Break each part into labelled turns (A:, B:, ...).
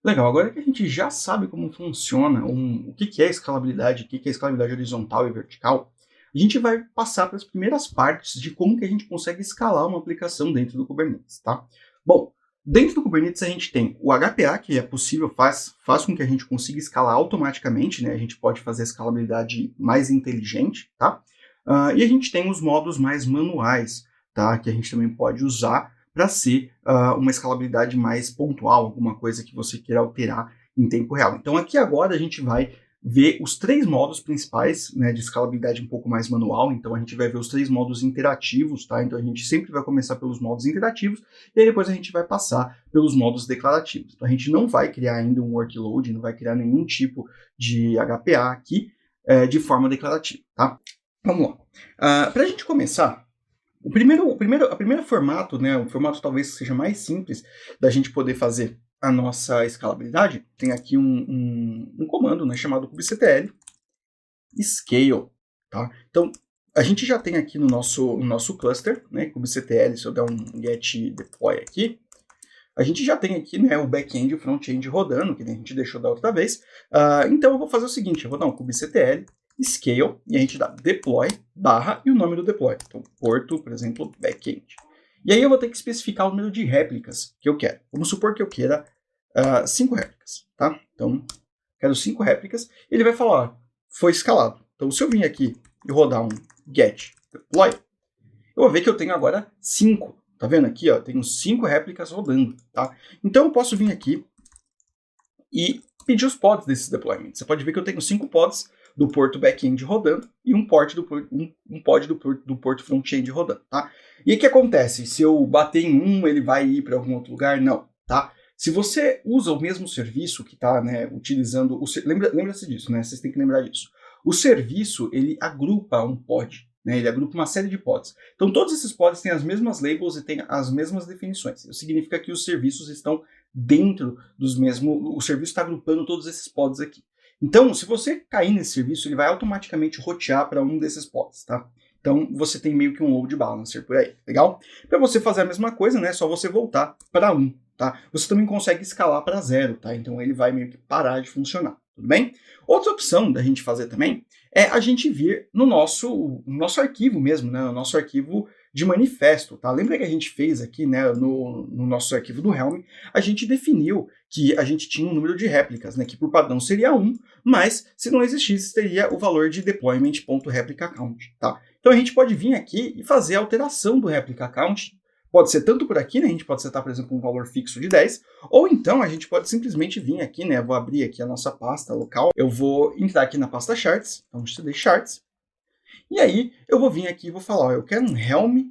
A: Legal, agora que a gente já sabe como funciona, o que que é escalabilidade, o que que é escalabilidade horizontal e vertical, a gente vai passar para as primeiras partes de como que a gente consegue escalar uma aplicação dentro do Kubernetes, tá? Bom, dentro do Kubernetes a gente tem o HPA, que é possível, faz com que a gente consiga escalar automaticamente, né? A gente pode fazer a escalabilidade mais inteligente, tá? E a gente tem os modos mais manuais, tá? Que a gente também pode usar para ser uma escalabilidade mais pontual, alguma coisa que você queira alterar em tempo real. Então aqui agora a gente vai ver os três modos principais, né, de escalabilidade um pouco mais manual. Então a gente vai ver os três modos interativos, tá? Então a gente sempre vai começar pelos modos interativos e aí depois a gente vai passar pelos modos declarativos. Então a gente não vai criar ainda um workload, não vai criar nenhum tipo de HPA aqui de forma declarativa, tá? Vamos lá. Para a gente começar, a primeira formato, né, o formato talvez seja mais simples da gente poder fazer a nossa escalabilidade, tem aqui um comando, né, chamado kubectl scale, tá? Então, a gente já tem aqui no nosso cluster, né, kubectl, se eu der um get deploy aqui, a gente já tem aqui, né, o back-end e o front-end rodando, que a gente deixou da outra vez. Então eu vou fazer o seguinte, eu vou dar um kubectl scale e a gente dá deploy barra e o nome do deploy. Então, porto, por exemplo, back-end. E aí eu vou ter que especificar o número de réplicas que eu quero. Vamos supor que eu queira 5 réplicas, tá? Então, quero 5 réplicas. Ele vai falar, ó, foi escalado. Então, se eu vir aqui e rodar um get deploy, eu vou ver que eu tenho agora 5. Tá vendo aqui, ó? Tenho 5 réplicas rodando, tá? Então eu posso vir aqui e pedir os pods desses deployments. Você pode ver que eu tenho 5 pods do porto back-end rodando e um pod do porto front-end rodando, tá? E o que acontece? Se eu bater em um, ele vai ir para algum outro lugar? Não, tá? Se você usa o mesmo serviço que está, né, utilizando... Lembra-se disso, né? Vocês têm que lembrar disso. O serviço, ele agrupa um pod, né? Ele agrupa uma série de pods. Então, todos esses pods têm as mesmas labels e têm as mesmas definições. Isso significa que os serviços estão dentro dos mesmos... O serviço está agrupando todos esses pods aqui. Então, se você cair nesse serviço, ele vai automaticamente rotear para um desses pods, tá? Então, você tem meio que um load balancer por aí, legal? Para você fazer a mesma coisa, né, é só você voltar para 1, tá? Você também consegue escalar para 0, tá? Então, ele vai meio que parar de funcionar, tudo bem? Outra opção da gente fazer também é a gente vir no nosso arquivo mesmo, né, no nosso arquivo de manifesto, tá? Lembra que a gente fez aqui, né, no nosso arquivo do Helm, a gente definiu que a gente tinha um número de réplicas, né, que por padrão seria 1, mas se não existisse, teria o valor de deployment.replicaCount, tá? Então a gente pode vir aqui e fazer a alteração do replica count. Pode ser tanto por aqui, né? A gente pode setar, por exemplo, um valor fixo de 10, ou então a gente pode simplesmente vir aqui, né? Eu vou abrir aqui a nossa pasta local, eu vou entrar aqui na pasta charts, então cd charts, e aí eu vou vir aqui e vou falar, ó, eu quero um Helm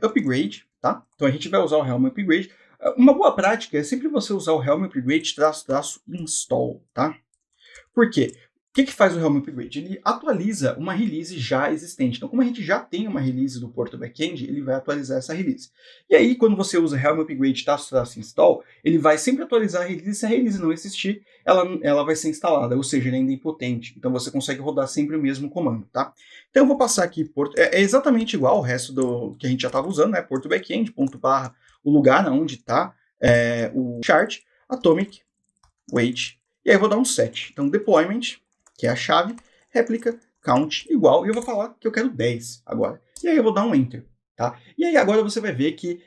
A: upgrade, tá? Então a gente vai usar o Helm upgrade. Uma boa prática é sempre você usar o Helm upgrade --install, tá? Por quê? O que faz o Helm Upgrade? Ele atualiza uma release já existente. Então, como a gente já tem uma release do Porto Backend, ele vai atualizar essa release. E aí, quando você usa Helm Upgrade --install, ele vai sempre atualizar a release. Se a release não existir, ela vai ser instalada, ou seja, ele ainda é impotente. Então, você consegue rodar sempre o mesmo comando, tá? Então, eu vou passar aqui, Porto, é exatamente igual ao resto do que a gente já estava usando, né? Porto Backend, ponto barra, o lugar onde está o chart, atomic, wait, e aí eu vou dar um set. Então, deployment, que é a chave, réplica, count igual, e eu vou falar que eu quero 10 agora. E aí eu vou dar um enter, tá? E aí agora você vai ver que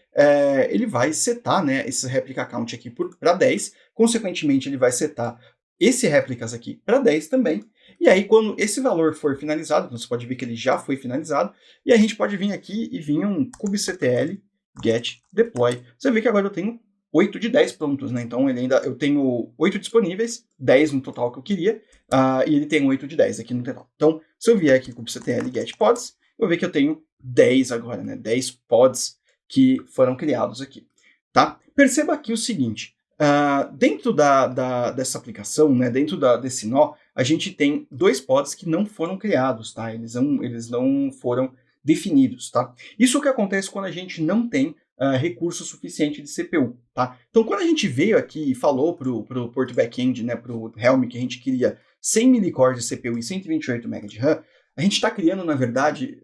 A: ele vai setar, né, esse réplica count aqui para 10, consequentemente ele vai setar esse réplicas aqui para 10 também, e aí quando esse valor for finalizado, então você pode ver que ele já foi finalizado, e a gente pode vir aqui e vir um kubectl get deploy. Você vê que agora eu tenho 8 de 10 prontos, né? Então eu tenho 8 disponíveis, 10 no total que eu queria, e ele tem 8 de 10 aqui no total. Então, se eu vier aqui com o ctl get pods, eu vou ver que eu tenho 10 agora, né? 10 pods que foram criados aqui, tá? Perceba aqui o seguinte, dentro dessa aplicação, né, dentro desse nó, a gente tem 2 pods que não foram criados, tá? Eles não foram definidos, tá? Isso é o que acontece quando a gente não tem recurso suficiente de CPU, tá? Então, quando a gente veio aqui e falou pro Porto Backend, né, pro Helm, que a gente queria 100 mCore de CPU e 128 MB de RAM, a gente está criando, na verdade,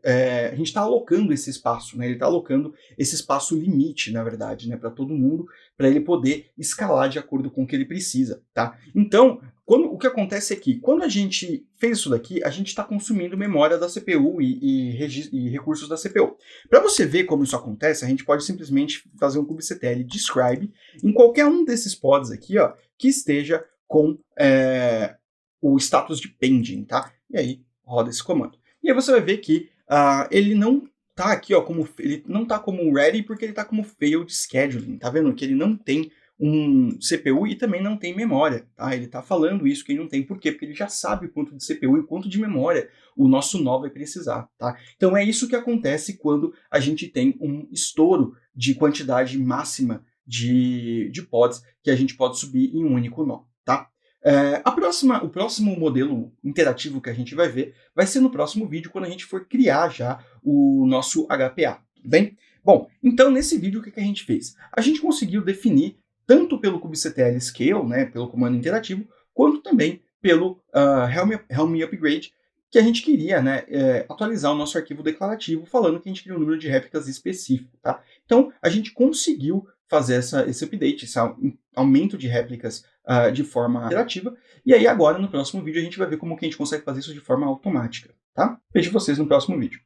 A: a gente está alocando esse espaço, né? Ele está alocando esse espaço limite, na verdade, né? Para todo mundo, para ele poder escalar de acordo com o que ele precisa, tá? Então, o que acontece é que, quando a gente fez isso daqui, a gente está consumindo memória da CPU e recursos da CPU. Para você ver como isso acontece, a gente pode simplesmente fazer um kubectl describe em qualquer um desses pods aqui, ó, que esteja com o status de pending, tá? E aí roda esse comando. E aí você vai ver que ele não tá aqui, ó, ele não tá como ready porque ele tá como failed scheduling, tá vendo? Que ele não tem um CPU e também não tem memória, tá? Ele tá falando isso que ele não tem. Por quê? Porque ele já sabe o quanto de CPU e quanto de memória o nosso nó vai precisar, tá? Então é isso que acontece quando a gente tem um estouro de quantidade máxima de pods que a gente pode subir em um único nó, tá? O próximo modelo interativo que a gente vai ver vai ser no próximo vídeo, quando a gente for criar já o nosso HPA, tudo bem? Bom, então nesse vídeo o que a gente fez? A gente conseguiu definir, tanto pelo kubectl scale, né, pelo comando interativo, quanto também pelo helm upgrade, que a gente queria, né, atualizar o nosso arquivo declarativo, falando que a gente queria um número de réplicas específico, tá? Então a gente conseguiu fazer esse update, esse aumento de réplicas de forma interativa. E aí agora, no próximo vídeo, a gente vai ver como que a gente consegue fazer isso de forma automática, tá? Vejo vocês no próximo vídeo.